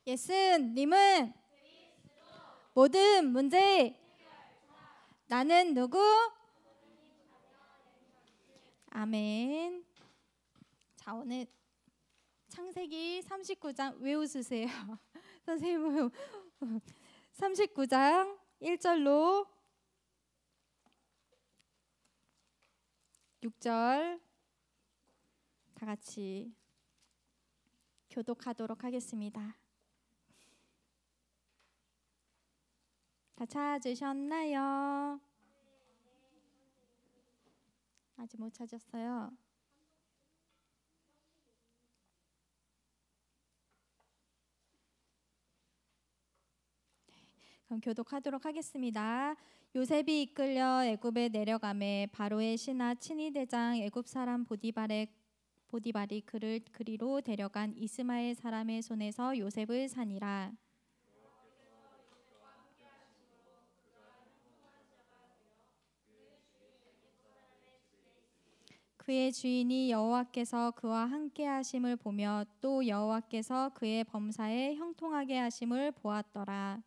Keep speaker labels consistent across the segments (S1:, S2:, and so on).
S1: 예수님은 모든 문제. 나는 누구? 아멘. 자, 오늘 창세기 39장 왜 웃으세요? 선생님 39장 1절로 6절 다 같이 교독하도록 하겠습니다. 다 찾으셨나요? 아직 못 찾았어요. 그럼 교독하도록 하겠습니다. 요셉이 이끌려 애굽에 내려가매 바로의 신하 친위 대장 애굽 사람 보디발이 그를 그리로 데려간 이스마엘 사람의 손에서 요셉을 산이라. 그의 주인이 여호와께서 그와 함께 하심을 보며 또 여호와께서 그의 범사에 형통하게 하심을 보았더라.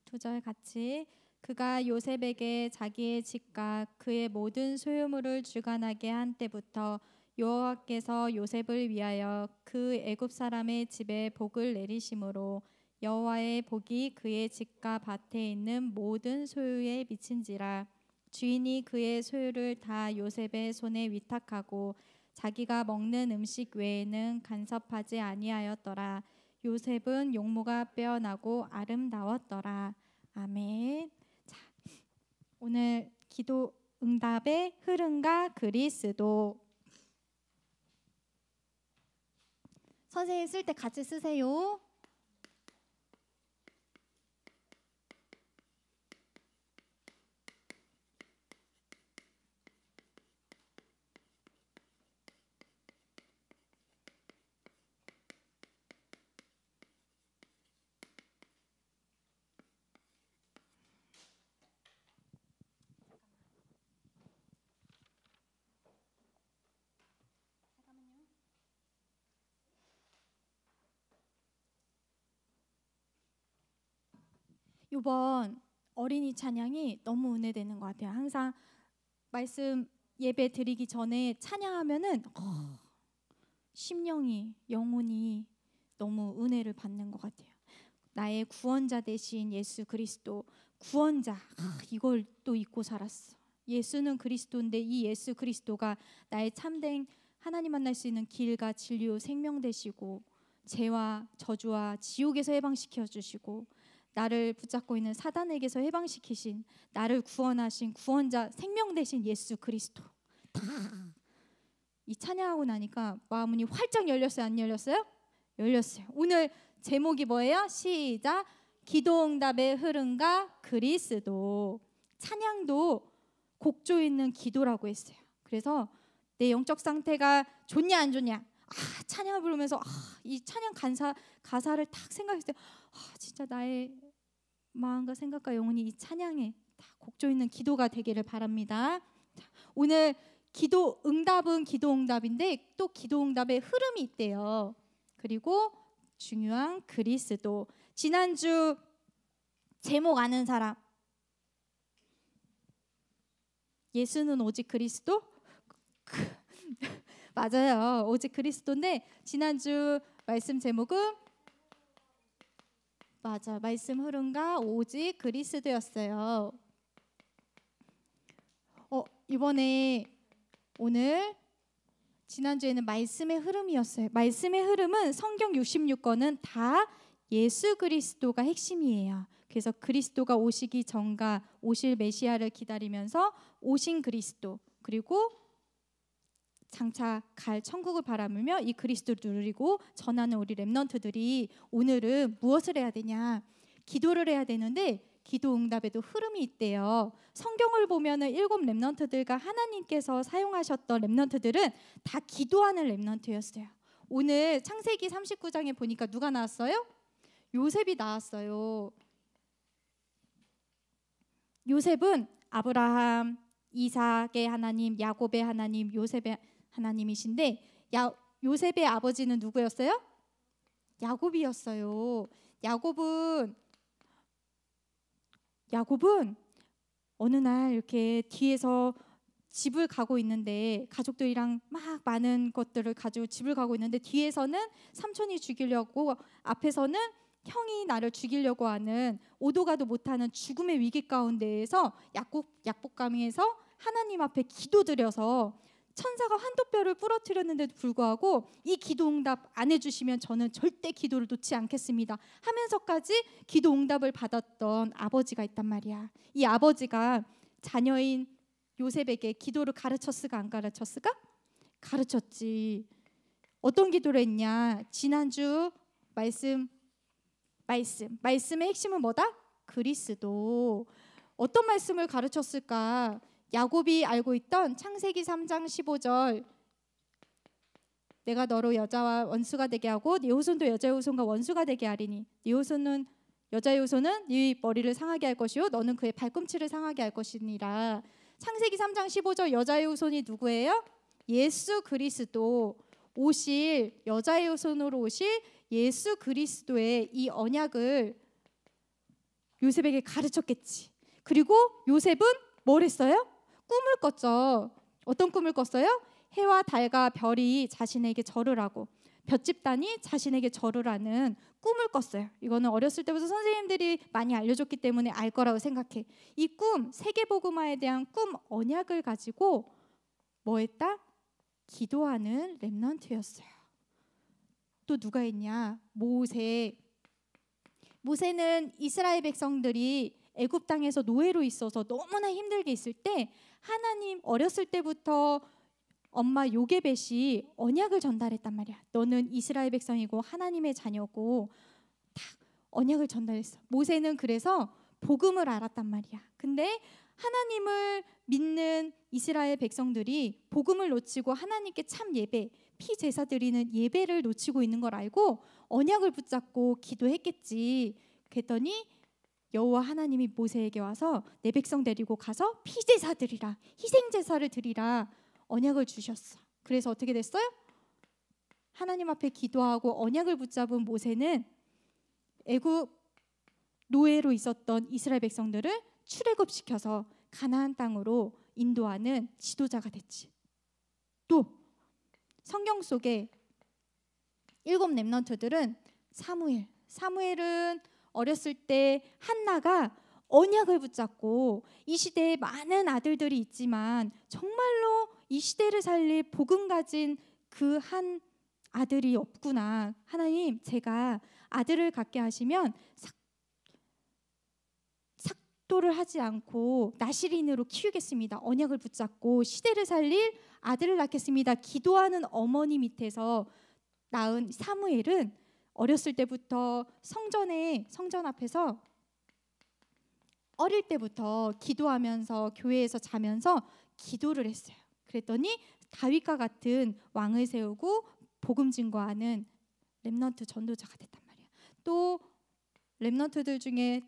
S1: 두 절 같이. 그가 요셉에게 자기의 집과 그의 모든 소유물을 주관하게 한 때부터 여호와께서 요셉을 위하여 그 애굽 사람의 집에 복을 내리심으로 여호와의 복이 그의 집과 밭에 있는 모든 소유에 미친지라. 주인이 그의 소유를 다 요셉의 손에 위탁하고 자기가 먹는 음식 외에는 간섭하지 아니하였더라. 요셉은 용모가 빼어나고 아름다웠더라. 아멘. 자, 오늘 기도 응답의 흐름과 그리스도. 선생님 쓸 때 같이 쓰세요. 이번 어린이 찬양이 너무 은혜되는 것 같아요. 항상 말씀 예배 드리기 전에 찬양하면은 심령이 영혼이 너무 은혜를 받는 것 같아요. 나의 구원자 되신 예수 그리스도 구원자, 이걸 또 잊고 살았어. 예수는 그리스도인데 이 예수 그리스도가 나의 참된 하나님 만날 수 있는 길과 진리요 생명 되시고 죄와 저주와 지옥에서 해방시켜 주시고 나를 붙잡고 있는 사단에게서 해방시키신 나를 구원하신 구원자 생명 되신 예수 그리스도. 이 찬양하고 나니까 마음문이 활짝 열렸어요? 안 열렸어요? 열렸어요. 오늘 제목이 뭐예요? 시작. 기도응답의 흐름과 그리스도. 찬양도 곡조 있는 기도라고 했어요. 그래서 내 영적 상태가 좋냐 안 좋냐, 찬양을 부르면서 이 찬양 가사를 딱 생각했어요. 진짜 나의 마음과 생각과 영혼이 이 찬양에 다 곡조 있는 기도가 되기를 바랍니다. 오늘 기도 응답은 기도 응답인데 또 기도 응답의 흐름이 있대요. 그리고 중요한 그리스도. 지난주 제목 아는 사람? 예수는 오직 그리스도? 맞아요. 오직 그리스도인데 지난주 말씀 제목은 맞아. 말씀 흐름과 오직 그리스도였어요. 이번에 오늘 지난주에는 말씀의 흐름이었어요. 말씀의 흐름은 성경 66권은 다 예수 그리스도가 핵심이에요. 그래서 그리스도가 오시기 전과 오실 메시아를 기다리면서 오신 그리스도, 그리고 장차 갈 천국을 바라보며 이 그리스도를 누리고 전하는 우리 렘넌트들이 오늘은 무엇을 해야 되냐? 기도를 해야 되는데 기도 응답에도 흐름이 있대요. 성경을 보면은 7 렘넌트들과 하나님께서 사용하셨던 렘넌트들은 다 기도하는 렘넌트였어요. 오늘 창세기 39장에 보니까 누가 나왔어요? 요셉이 나왔어요. 요셉은 아브라함, 이삭의 하나님, 야곱의 하나님, 요셉의 하나님이신데 요셉의 아버지는 누구였어요? 야곱이었어요. 야곱은 어느 날 이렇게 뒤에서 집을 가고 있는데, 가족들이랑 막 많은 것들을 가지고 집을 가고 있는데, 뒤에서는 삼촌이 죽이려고, 앞에서는 형이 나를 죽이려고 하는, 오도 가도 못하는 죽음의 위기 가운데에서 약복강에서 하나님 앞에 기도드려서 천사가 환도뼈를 부러뜨렸는데도 불구하고 이 기도 응답 안 해주시면 저는 절대 기도를 놓지 않겠습니다 하면서까지 기도 응답을 받았던 아버지가 있단 말이야. 이 아버지가 자녀인 요셉에게 기도를 가르쳤을까 안 가르쳤을까? 가르쳤지. 어떤 기도를 했냐? 지난주 말씀의 핵심은 뭐다? 그리스도. 어떤 말씀을 가르쳤을까? 야곱이 알고 있던 창세기 3장 15절, 내가 너로 여자와 원수가 되게 하고 네 후손도 여자의 후손과 원수가 되게 하리니 네 후손은 여자의 후손은 네 머리를 상하게 할 것이요 너는 그의 발꿈치를 상하게 할 것이니라. 창세기 3장 15절 여자의 후손이 누구예요? 예수 그리스도, 오실 여자의 후손으로 오실 예수 그리스도의 이 언약을 요셉에게 가르쳤겠지. 그리고 요셉은 뭘 했어요? 꿈을 꿨죠. 어떤 꿈을 꿨어요? 해와 달과 별이 자신에게 절을 하고 볏집단이 자신에게 절을 하는 꿈을 꿨어요. 이거는 어렸을 때부터 선생님들이 많이 알려줬기 때문에 알 거라고 생각해. 이 꿈, 세계복음화에 대한 꿈 언약을 가지고 뭐 했다? 기도하는 렘넌트였어요. 또 누가 있냐? 모세는 이스라엘 백성들이 애굽 땅에서 노예로 있어서 너무나 힘들게 있을 때 하나님 어렸을 때부터 엄마 요게벳이 언약을 전달했단 말이야. 너는 이스라엘 백성이고 하나님의 자녀고, 딱 언약을 전달했어. 모세는 그래서 복음을 알았단 말이야. 근데 하나님을 믿는 이스라엘 백성들이 복음을 놓치고 하나님께 참 예배, 피제사 드리는 예배를 놓치고 있는 걸 알고 언약을 붙잡고 기도했겠지. 그랬더니 여호와 하나님이 모세에게 와서 내 백성 데리고 가서 피제사 드리라, 희생제사를 드리라 언약을 주셨어. 그래서 어떻게 됐어요? 하나님 앞에 기도하고 언약을 붙잡은 모세는 애굽 노예로 있었던 이스라엘 백성들을 출애굽시켜서 가나안 땅으로 인도하는 지도자가 됐지. 또 성경 속에 7 렘넌트들은 사무엘은 어렸을 때 한나가 언약을 붙잡고, 이 시대에 많은 아들들이 있지만 정말로 이 시대를 살릴 복음 가진 그 한 아들이 없구나. 하나님, 제가 아들을 갖게 하시면 삭도를 하지 않고 나실인으로 키우겠습니다. 언약을 붙잡고 시대를 살릴 아들을 낳겠습니다. 기도하는 어머니 밑에서 낳은 사무엘은 어렸을 때부터 성전 앞에서 어릴 때부터 기도하면서 교회에서 자면서 기도를 했어요. 그랬더니 다윗과 같은 왕을 세우고 복음 증거하는 렘넌트 전도자가 됐단 말이야. 또 렘넌트들 중에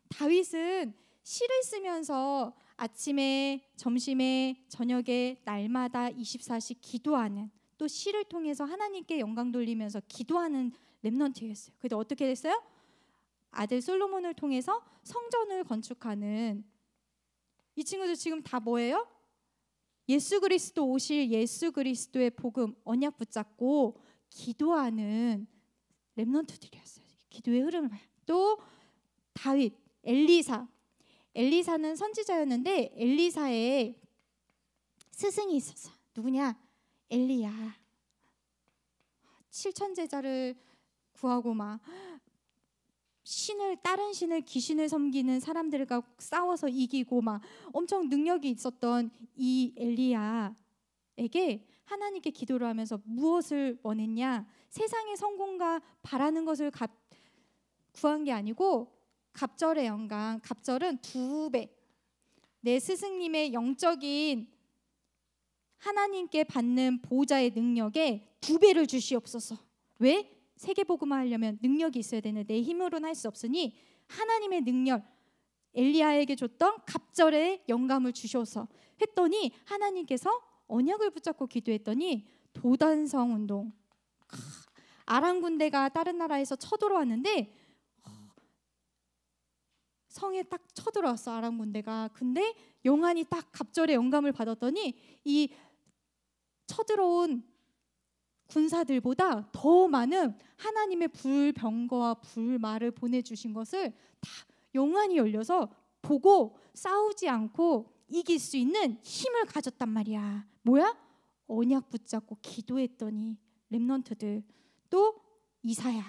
S1: 다윗은 시를 쓰면서 아침에, 점심에, 저녁에 날마다 24시 기도하는, 또 시를 통해서 하나님께 영광 돌리면서 기도하는 렘넌트였어요. 그런데 어떻게 됐어요? 아들 솔로몬을 통해서 성전을 건축하는, 이 친구들 지금 다 뭐예요? 예수 그리스도 오실 예수 그리스도의 복음 언약 붙잡고 기도하는 렘넌트들이었어요. 기도의 흐름을 봐요. 또 다윗, 엘리사는 선지자였는데 엘리사의 스승이 있었어. 누구냐? 엘리야. 7천 제자를 구하고 막 다른 신을, 귀신을 섬기는 사람들과 싸워서 이기고 막 엄청 능력이 있었던 이 엘리야에게 하나님께 기도를 하면서 무엇을 원했냐? 세상의 성공과 바라는 것을 구한 게 아니고 갑절의 영광, 갑절은 2배, 내 스승님의 영적인 하나님께 받는 보호자의 능력에 2배를 주시옵소서. 왜? 세계복음화 하려면 능력이 있어야 되는데 내 힘으로는 할 수 없으니 하나님의 능력, 엘리야에게 줬던 갑절의 영감을 주셔서 했더니 하나님께서 언약을 붙잡고 기도했더니 도단성 운동, 아람 군대가 다른 나라에서 쳐들어왔는데 성에 딱 쳐들어왔어, 아람 군대가. 근데 용한이 딱 갑절의 영감을 받았더니 이 쳐들어온 군사들보다 더 많은 하나님의 불병거와 불말을 보내주신 것을 다 영안이 열려서 보고 싸우지 않고 이길 수 있는 힘을 가졌단 말이야. 뭐야? 언약 붙잡고 기도했더니 렘넌트들. 또 이사야,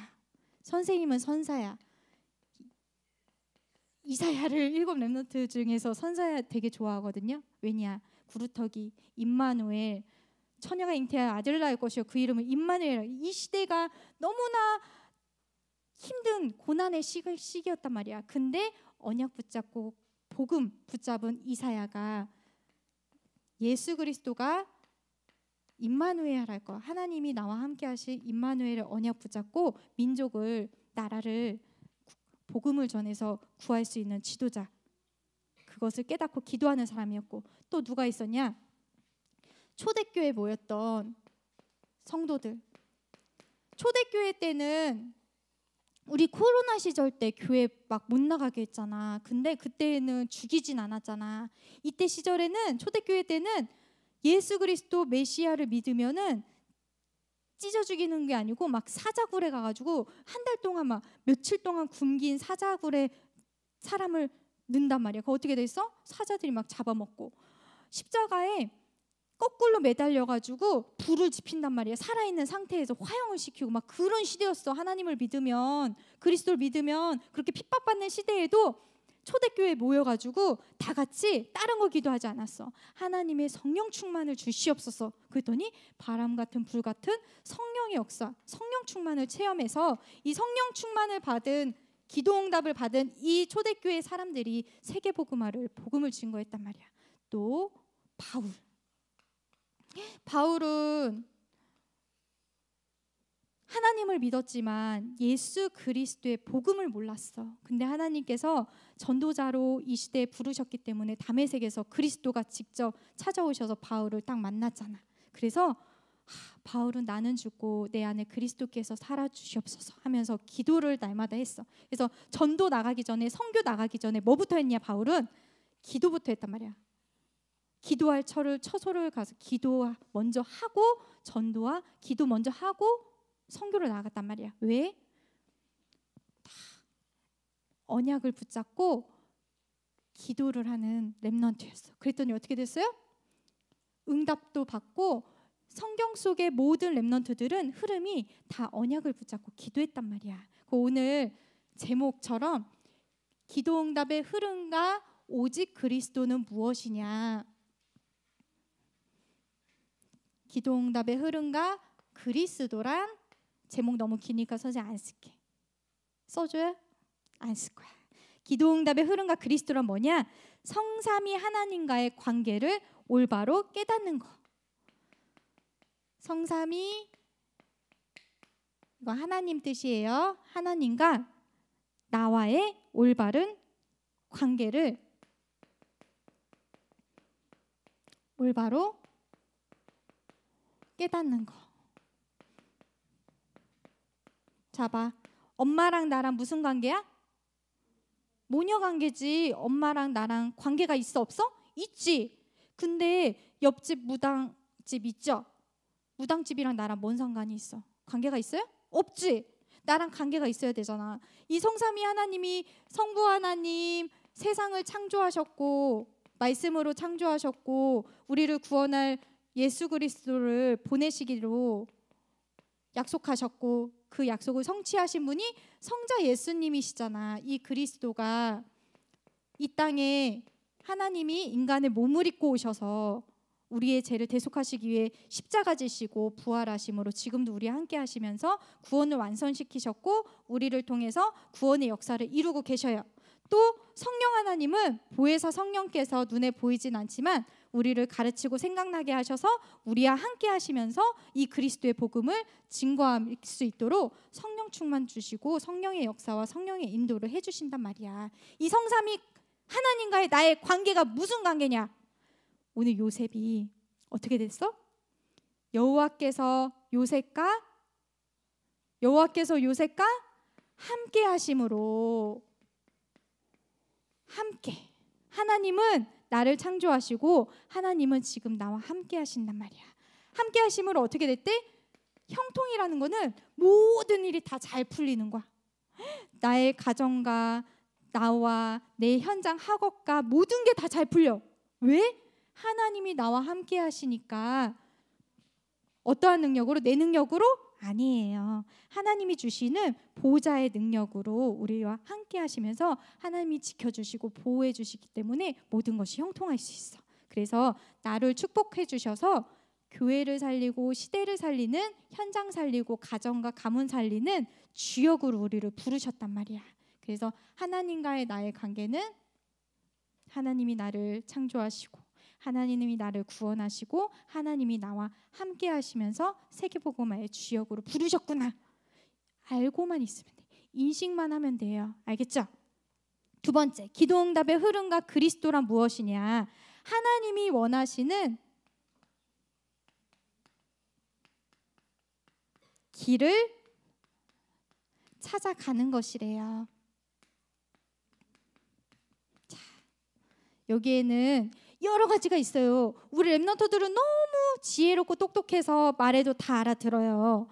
S1: 선생님은 선사야. 이사야를 7 렘넌트 중에서 선사야 되게 좋아하거든요. 왜냐? 구루터기 임마누엘, 처녀가 잉태할 아들을 낳을 것이요 그 이름을 임마누엘. 이 시대가 너무나 힘든 고난의 시기였단 말이야. 근데 언약 붙잡고 복음 붙잡은 이사야가 예수 그리스도가 임마누엘 할 거, 하나님이 나와 함께 하실 임마누엘을 언약 붙잡고 민족을, 나라를, 복음을 전해서 구할 수 있는 지도자, 그것을 깨닫고 기도하는 사람이었고, 또 누가 있었냐? 초대교회에 모였던 성도들. 초대교회 때는 우리 코로나 시절 때 교회 막 못 나가게 했잖아. 근데 그때는 죽이진 않았잖아. 이때 시절에는, 초대교회 때는 예수 그리스도 메시아를 믿으면은 찢어 죽이는 게 아니고 막 사자굴에 가가지고 한 달 동안 막 며칠 동안 굶긴 사자굴에 사람을 넣는단 말이야. 그거 어떻게 돼 있어? 사자들이 막 잡아먹고 십자가에 거꾸로 매달려가지고 불을 지핀단 말이야. 살아있는 상태에서 화형을 시키고 막 그런 시대였어. 하나님을 믿으면, 그리스도를 믿으면 그렇게 핍박받는 시대에도 초대교회에 모여가지고 다 같이 다른 거 기도하지 않았어. 하나님의 성령 충만을 주시옵소서. 그랬더니 바람 같은 불 같은 성령의 역사, 성령 충만을 체험해서 이 성령 충만을 받은, 기도응답을 받은 이 초대교회 사람들이 세계복음화를, 복음을 증거했단 말이야. 또 바울은 하나님을 믿었지만 예수 그리스도의 복음을 몰랐어. 근데 하나님께서 전도자로 이 시대에 부르셨기 때문에 다메섹에서 그리스도가 직접 찾아오셔서 바울을 딱 만났잖아. 그래서 바울은 나는 죽고 내 안에 그리스도께서 살아주시옵소서 하면서 기도를 날마다 했어. 그래서 전도 나가기 전에, 선교 나가기 전에 뭐부터 했냐? 바울은 기도부터 했단 말이야. 기도할 처소를 가서 기도 먼저 하고, 전도와 기도 먼저 하고 선교를 나갔단 말이야. 왜? 다 언약을 붙잡고 기도를 하는 렘넌트였어. 그랬더니 어떻게 됐어요? 응답도 받고 성경 속의 모든 렘넌트들은 흐름이 다 언약을 붙잡고 기도했단 말이야. 오늘 제목처럼 기도응답의 흐름과 오직 그리스도는 무엇이냐? 기도응답의 흐름과 그리스도란, 제목 너무 기니까 선생님 안 쓸게. 써줘요? 안 쓸 거야. 기도응답의 흐름과 그리스도란 뭐냐? 성삼위 하나님과의 관계를 올바로 깨닫는 거. 성삼위, 이거 하나님 뜻이에요. 하나님과 나와의 올바른 관계를 올바로 깨닫는 거. 자, 봐. 엄마랑 나랑 무슨 관계야? 모녀 관계지. 엄마랑 나랑 관계가 있어, 없어? 있지. 근데 옆집 무당집 있죠? 무당집이랑 나랑 뭔 상관이 있어? 관계가 있어요? 없지. 나랑 관계가 있어야 되잖아. 이 성삼위 하나님이, 성부 하나님 세상을 창조하셨고, 말씀으로 창조하셨고, 우리를 구원할 예수 그리스도를 보내시기로 약속하셨고, 그 약속을 성취하신 분이 성자 예수님이시잖아. 이 그리스도가 이 땅에 하나님이 인간의 몸을 입고 오셔서 우리의 죄를 대속하시기 위해 십자가 지시고 부활하심으로 지금도 우리와 함께 하시면서 구원을 완성시키셨고, 우리를 통해서 구원의 역사를 이루고 계셔요. 또 성령 하나님은 보혜사 성령께서 눈에 보이진 않지만 우리를 가르치고 생각나게 하셔서 우리와 함께 하시면서 이 그리스도의 복음을 증거할 수 있도록 성령 충만 주시고 성령의 역사와 성령의 인도를 해주신단 말이야. 이 성삼위 하나님과의 나의 관계가 무슨 관계냐? 오늘 요셉이 어떻게 됐어? 여호와께서 요셉과 함께 하심으로, 함께, 하나님은 나를 창조하시고 하나님은 지금 나와 함께 하신단 말이야. 함께 하심으로 어떻게 됐대? 형통이라는 거는 모든 일이 다 잘 풀리는 거야. 나의 가정과 나와 내 현장 학업과 모든 게 다 잘 풀려. 왜? 하나님이 나와 함께 하시니까. 어떠한 능력으로? 내 능력으로? 아니에요. 하나님이 주시는 보좌의 능력으로 우리와 함께 하시면서 하나님이 지켜주시고 보호해 주시기 때문에 모든 것이 형통할 수 있어. 그래서 나를 축복해 주셔서 교회를 살리고 시대를 살리는, 현장 살리고 가정과 가문 살리는 주역으로 우리를 부르셨단 말이야. 그래서 하나님과의 나의 관계는 하나님이 나를 창조하시고 하나님이 나를 구원하시고 하나님이 나와 함께 하시면서 세계복음화의 주역으로 부르셨구나. 알고만 있으면 돼. 인식만 하면 돼요. 알겠죠? 두 번째, 기도응답의 흐름과 그리스도란 무엇이냐? 하나님이 원하시는 길을 찾아가는 것이래요. 자, 여기에는 여러 가지가 있어요. 우리 랩런터들은 너무 지혜롭고 똑똑해서 말해도 다 알아들어요.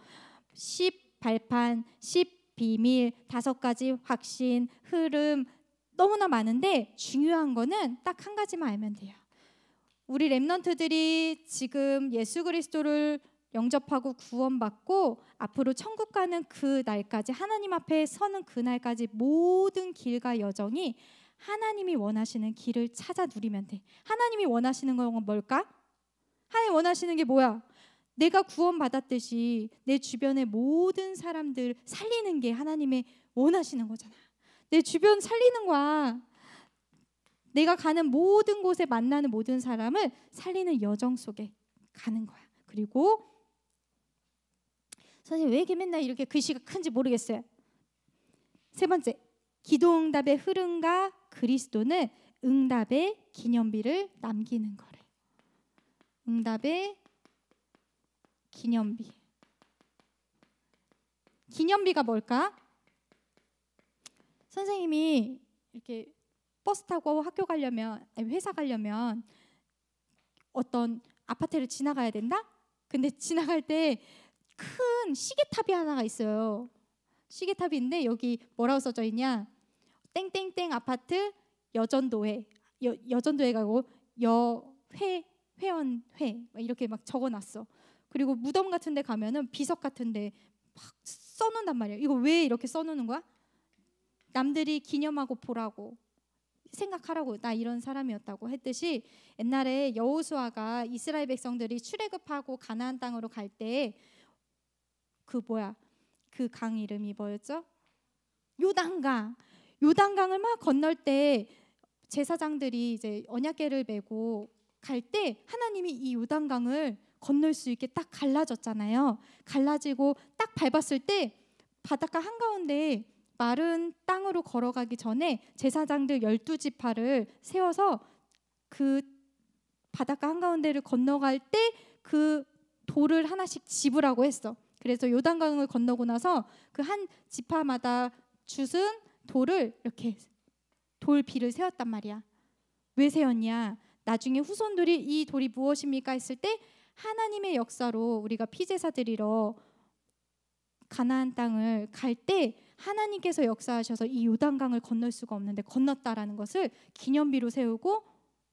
S1: 10 발판, 10 비밀, 5가지 확신, 흐름, 너무나 많은데 중요한 거는 딱 한 가지만 알면 돼요. 우리 랩런트들이 지금 예수 그리스도를 영접하고 구원받고 앞으로 천국 가는 그 날까지, 하나님 앞에 서는 그 날까지 모든 길과 여정이 하나님이 원하시는 길을 찾아 누리면 돼. 하나님이 원하시는 건 뭘까? 하나님 원하시는 게 뭐야? 내가 구원받았듯이 내 주변의 모든 사람들 살리는 게 하나님의 원하시는 거잖아. 내 주변 살리는 거야. 내가 가는 모든 곳에 만나는 모든 사람을 살리는 여정 속에 가는 거야. 그리고 선생님 왜 이렇게 맨날 이렇게 글씨가 큰지 모르겠어요. 세 번째, 기도응답의 흐름과 그리스도는 응답의 기념비를 남기는 거래. 응답의 기념비. 기념비가 뭘까? 선생님이 이렇게 버스 타고 학교 가려면, 회사 가려면 어떤 아파트를 지나가야 된다? 근데 지나갈 때 큰 시계탑이 하나가 있어요. 시계탑인데 여기 뭐라고 써져 있냐? 땡땡땡 아파트 여전도회. 여전도회 가고 회원회 이렇게 막 적어놨어. 그리고 무덤 같은 데 가면은 비석 같은 데 막 써놓는단 말이야. 이거 왜 이렇게 써놓는 거야? 남들이 기념하고 보라고, 생각하라고, 나 이런 사람이었다고 했듯이, 옛날에 여호수아가 이스라엘 백성들이 출애굽하고 가나안 땅으로 갈 때 그 강 이름이 뭐였죠? 요단강. 요단강을 막 건널 때 제사장들이 이제 언약궤를 메고 갈 때 하나님이 이 요단강을 건널 수 있게 딱 갈라졌잖아요. 갈라지고 딱 밟았을 때 바닷가 한가운데 마른 땅으로 걸어가기 전에 제사장들 12지파를 세워서 그 바닷가 한가운데를 건너갈 때 그 돌을 하나씩 집으라고 했어. 그래서 요단강을 건너고 나서 그 한 지파마다 주슨 돌을 이렇게 돌비를 세웠단 말이야. 왜 세웠냐? 나중에 후손들이 이 돌이 무엇입니까? 했을 때 하나님의 역사로 우리가 피제사 드리러 가나안 땅을 갈 때 하나님께서 역사하셔서 이 요단강을 건널 수가 없는데 건넜다라는 것을 기념비로 세우고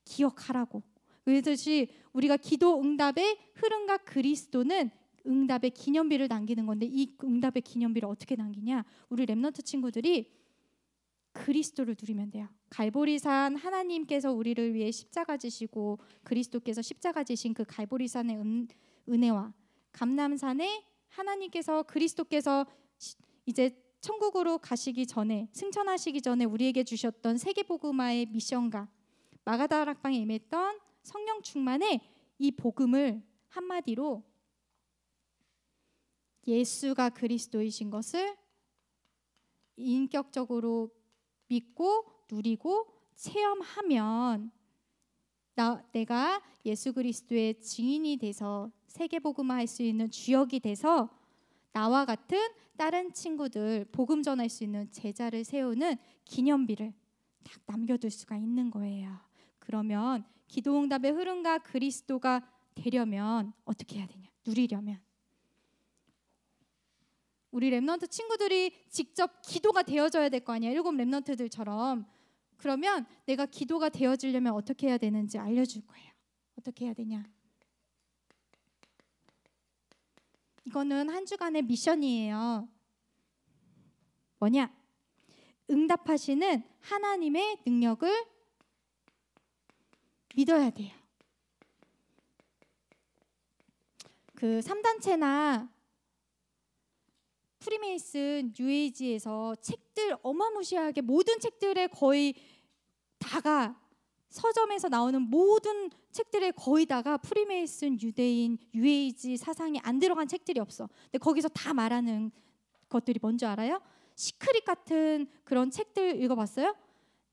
S1: 기억하라고. 그렇듯이 우리가 기도 응답의 흐름과 그리스도는 응답의 기념비를 남기는 건데, 이 응답의 기념비를 어떻게 남기냐? 우리 랩런트 친구들이 그리스도를 누리면 돼요. 갈보리산, 하나님께서 우리를 위해 십자가 지시고 그리스도께서 십자가 지신 그 갈보리산의 은혜와 감람산에 하나님께서, 그리스도께서 이제 천국으로 가시기 전에, 승천하시기 전에 우리에게 주셨던 세계복음화의 미션과 마가다락방에 임했던 성령 충만의 이 복음을 한마디로 예수가 그리스도이신 것을 인격적으로 믿고 누리고 체험하면 내가 예수 그리스도의 증인이 돼서 세계복음화할 수 있는 주역이 돼서 나와 같은 다른 친구들 복음 전할 수 있는 제자를 세우는 기념비를 딱 남겨둘 수가 있는 거예요. 그러면 기도응답의 흐름과 그리스도가 되려면 어떻게 해야 되냐? 누리려면 우리 렘넌트 친구들이 직접 기도가 되어져야 될 거 아니야. 7 렘넌트들처럼. 그러면 내가 기도가 되어지려면 어떻게 해야 되는지 알려줄 거예요. 어떻게 해야 되냐? 이거는 한 주간의 미션이에요. 뭐냐? 응답하시는 하나님의 능력을 믿어야 돼요. 그 3단체나 프리메이슨 뉴에이지에서 책들 어마무시하게 모든 책들의 거의 다가 서점에서 나오는 모든 책들의 거의 다가 프리메이슨, 유대인, 뉴에이지 사상이 안 들어간 책들이 없어. 근데 거기서 다 말하는 것들이 뭔지 알아요? 시크릿 같은 그런 책들 읽어봤어요?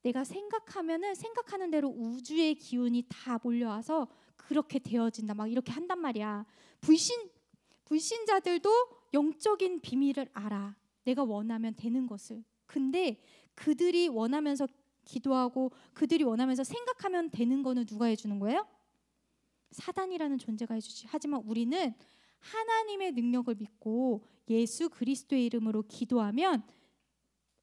S1: 내가 생각하면은 생각하는 대로 우주의 기운이 다 몰려와서 그렇게 되어진다. 막 이렇게 한단 말이야. 불신자들도 영적인 비밀을 알아. 내가 원하면 되는 것을. 근데 그들이 원하면서 기도하고 그들이 원하면서 생각하면 되는 거는 누가 해주는 거예요? 사단이라는 존재가 해주지. 하지만 우리는 하나님의 능력을 믿고 예수 그리스도의 이름으로 기도하면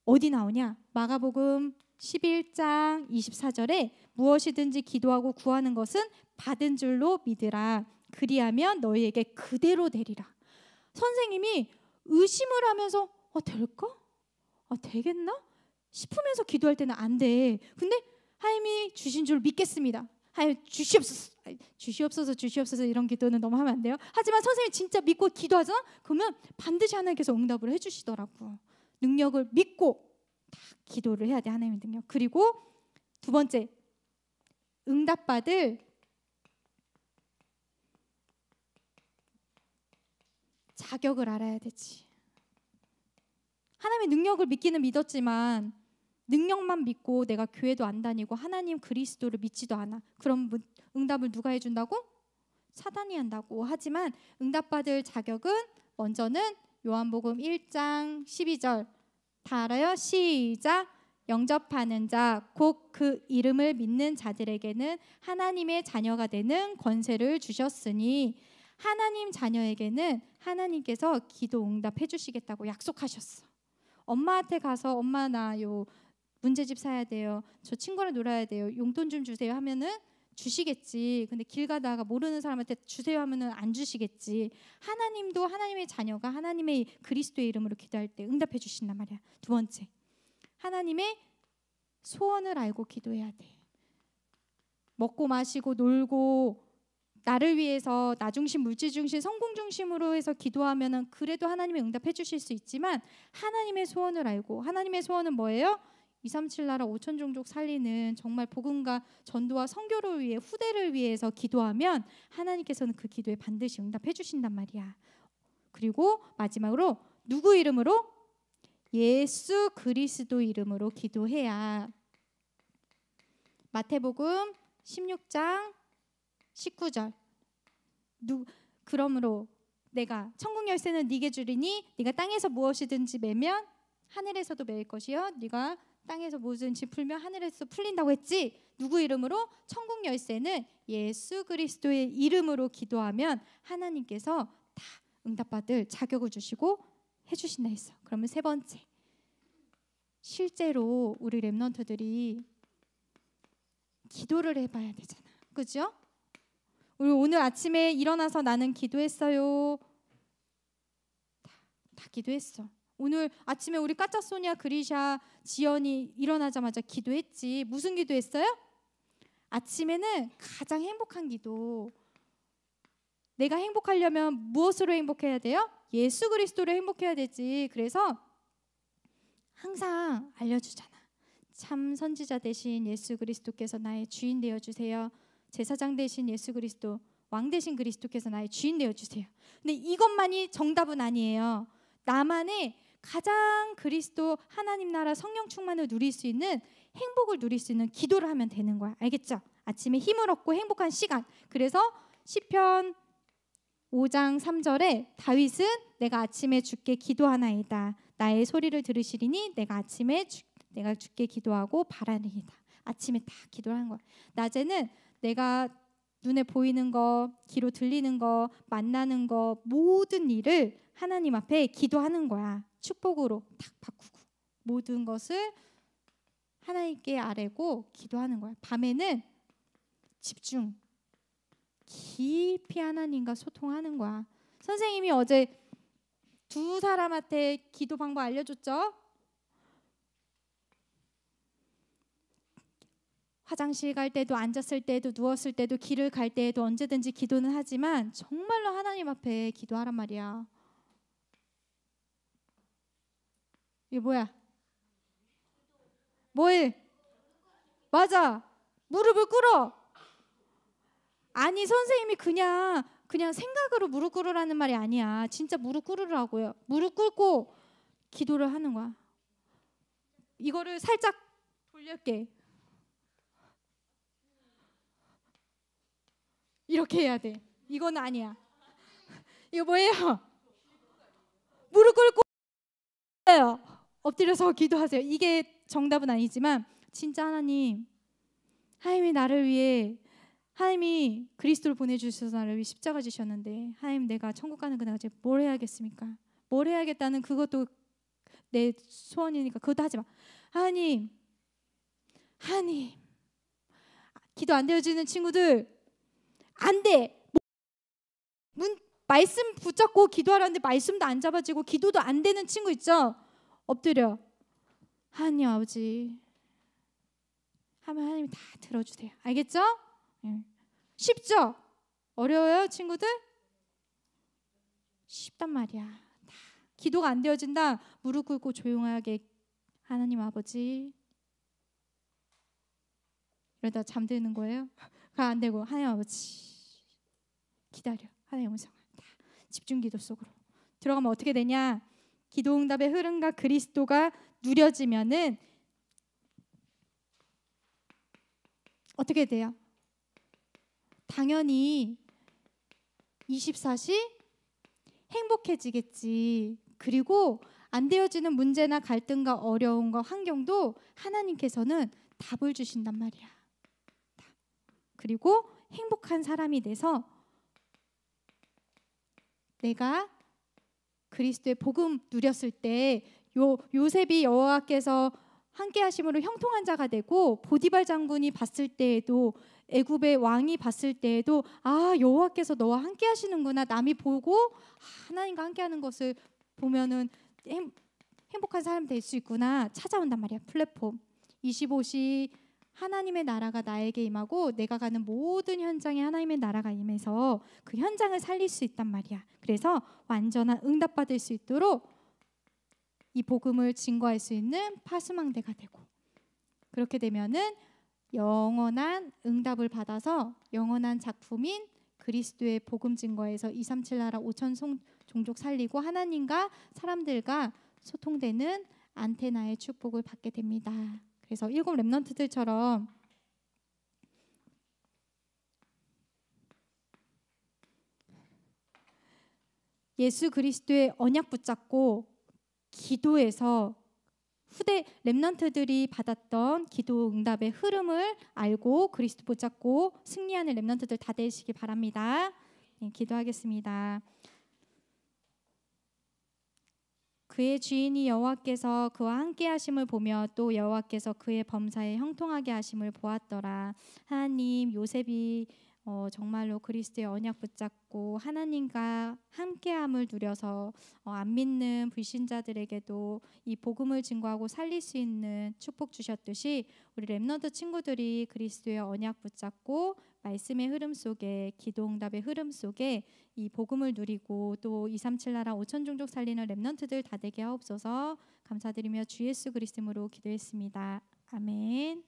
S1: 어디 나오냐? 마가복음 11장 24절에 무엇이든지 기도하고 구하는 것은 받은 줄로 믿으라. 그리하면 너희에게 그대로 되리라. 선생님이 의심을 하면서 될까? 되겠나? 싶으면서 기도할 때는 안 돼. 근데 하나님이 주신 줄 믿겠습니다. 하나님 주시옵소서 이런 기도는 너무 하면 안 돼요. 하지만 선생님이 진짜 믿고 기도하잖아? 그러면 반드시 하나님께서 응답을 해주시더라고. 능력을 믿고 다 기도를 해야 돼. 하나님의 능력. 그리고 두 번째, 응답받을 자격을 알아야 되지. 하나님의 능력을 믿기는 믿었지만 능력만 믿고 내가 교회도 안 다니고 하나님 그리스도를 믿지도 않아. 그럼 응답을 누가 해준다고? 사단이 한다고. 하지만 응답받을 자격은 먼저는 요한복음 1장 12절 다 알아요? 시작. 영접하는 자 곧 그 이름을 믿는 자들에게는 하나님의 자녀가 되는 권세를 주셨으니 하나님 자녀에게는 하나님께서 기도 응답해 주시겠다고 약속하셨어. 엄마한테 가서 엄마 나 요 문제집 사야 돼요. 저 친구랑 놀아야 돼요. 용돈 좀 주세요 하면은 주시겠지. 근데 길 가다가 모르는 사람한테 주세요 하면은 안 주시겠지. 하나님도 하나님의 자녀가 하나님의 그리스도의 이름으로 기도할 때 응답해 주신단 말이야. 두 번째, 하나님의 소원을 알고 기도해야 돼. 먹고 마시고 놀고 나를 위해서 나 중심, 물질 중심, 성공 중심으로 해서 기도하면은 그래도 하나님의 응답해 주실 수 있지만 하나님의 소원을 알고, 하나님의 소원은 뭐예요? 237 나라 5천 종족 살리는 정말 복음과 전도와 선교를 위해 후대를 위해서 기도하면 하나님께서는 그 기도에 반드시 응답해 주신단 말이야. 그리고 마지막으로 누구 이름으로? 예수 그리스도 이름으로 기도해야. 마태복음 16장 19절 그러므로 내가 천국 열쇠는 네게 주리니 네가 땅에서 무엇이든지 매면 하늘에서도 매일 것이요 네가 땅에서 무엇이든지 풀면 하늘에서 풀린다고 했지. 누구 이름으로? 천국 열쇠는 예수 그리스도의 이름으로 기도하면 하나님께서 다 응답받을 자격을 주시고 해주신다 했어. 그러면 세 번째, 실제로 우리 렘넌트들이 기도를 해봐야 되잖아. 그죠? 우리 오늘 아침에 일어나서 나는 기도했어요. 다 기도했어. 오늘 아침에 우리 까짜소니아, 그리샤, 지연이 일어나자마자 기도했지. 무슨 기도했어요? 아침에는 가장 행복한 기도. 내가 행복하려면 무엇으로 행복해야 돼요? 예수 그리스도로 행복해야 되지. 그래서 항상 알려주잖아. 참 선지자 되신 예수 그리스도께서 나의 주인 되어주세요. 제사장 되신 예수 그리스도, 왕 되신 그리스도께서 나의 주인 되어주세요. 근데 이것만이 정답은 아니에요. 나만의 가장 그리스도 하나님 나라 성령 충만을 누릴 수 있는 행복을 누릴 수 있는 기도를 하면 되는 거야. 알겠죠? 아침에 힘을 얻고 행복한 시간. 그래서 시편 5장 3절에 다윗은 내가 아침에 주께 기도하나이다. 나의 소리를 들으시리니 내가 주께 기도하고 바라리이다. 아침에 다 기도하는 거야. 낮에는 내가 눈에 보이는 거, 귀로 들리는 거, 만나는 거 모든 일을 하나님 앞에 기도하는 거야. 축복으로 탁 바꾸고 모든 것을 하나님께 아뢰고 기도하는 거야. 밤에는 집중, 깊이 하나님과 소통하는 거야. 선생님이 어제 두 사람한테 기도 방법 알려줬죠? 화장실 갈 때도, 앉았을 때도, 누웠을 때도, 길을 갈 때에도 언제든지 기도는 하지만 정말로 하나님 앞에 기도하란 말이야. 이게 뭐야? 뭘? 맞아. 무릎을 꿇어. 아니 선생님이 그냥 생각으로 무릎 꿇으라는 말이 아니야. 진짜 무릎 꿇으라고요. 무릎 꿇고 기도를 하는 거야. 이거를 살짝 돌릴게. 이렇게 해야 돼. 이건 아니야. 이거 뭐예요? 무릎 꿇고 엎드려서 기도하세요. 이게 정답은 아니지만 진짜 하나님이 나를 위해 하나님이 그리스도를 보내주셔서 나를 위해 십자가 지셨는데 하나님 내가 천국 가는 그날까지 뭘 해야겠습니까? 뭘 해야겠다는 그것도 내 소원이니까 그것도 하지 마. 하나님 기도 안 되어지는 친구들 안 돼. 말씀 붙잡고 기도하라는데 말씀도 안 잡아지고 기도도 안 되는 친구 있죠? 엎드려. 하나님 아버지 하면 하나님이 다 들어주세요. 알겠죠? 쉽죠? 어려워요 친구들? 쉽단 말이야. 다 기도가 안 되어진다. 무릎 꿇고 조용하게 하나님 아버지 이러다 잠드는 거예요. 가 안 되고 하나님 아버지 기다려. 하나님 음성 다 집중 기도 속으로 들어가면 어떻게 되냐? 기도 응답의 흐름과 그리스도가 누려지면은 어떻게 돼요? 당연히 24시 행복해지겠지. 그리고 안 되어지는 문제나 갈등과 어려움과 환경도 하나님께서는 답을 주신단 말이야. 그리고 행복한 사람이 돼서 내가 그리스도의 복음 누렸을 때 요셉이 여호와께서 함께 하심으로 형통한 자가 되고 보디발 장군이 봤을 때에도 애굽의 왕이 봤을 때에도 여호와께서 너와 함께 하시는구나. 남이 보고 하나님과 함께 하는 것을 보면은 행복한 사람 될 수 있구나. 찾아온단 말이야. 플랫폼 25시 하나님의 나라가 나에게 임하고 내가 가는 모든 현장에 하나님의 나라가 임해서 그 현장을 살릴 수 있단 말이야. 그래서 완전한 응답받을 수 있도록 이 복음을 증거할 수 있는 파수망대가 되고 그렇게 되면은 영원한 응답을 받아서 영원한 작품인 그리스도의 복음 증거에서 237 나라 5천 종족 살리고 하나님과 사람들과 소통되는 안테나의 축복을 받게 됩니다. 그래서 7 렘넌트들처럼 예수 그리스도의 언약 붙잡고 기도에서 후대 렘넌트들이 받았던 기도 응답의 흐름을 알고 그리스도 붙잡고 승리하는 렘넌트들 다 되시기 바랍니다. 네, 기도하겠습니다. 그의 주인이 여호와께서 그와 함께 하심을 보며 또 여호와께서 그의 범사에 형통하게 하심을 보았더라. 하나님 요셉이 정말로 그리스도의 언약 붙잡고 하나님과 함께함을 누려서 안 믿는 불신자들에게도 이 복음을 증거하고 살릴 수 있는 축복 주셨듯이 우리 렘넌트 친구들이 그리스도의 언약 붙잡고 말씀의 흐름 속에 기도 응답의 흐름 속에 이 복음을 누리고 또 237 나라 5천 종족 살리는 렘넌트들 다 되게 하옵소서. 감사드리며 주 예수 그리스도로 기도했습니다. 아멘.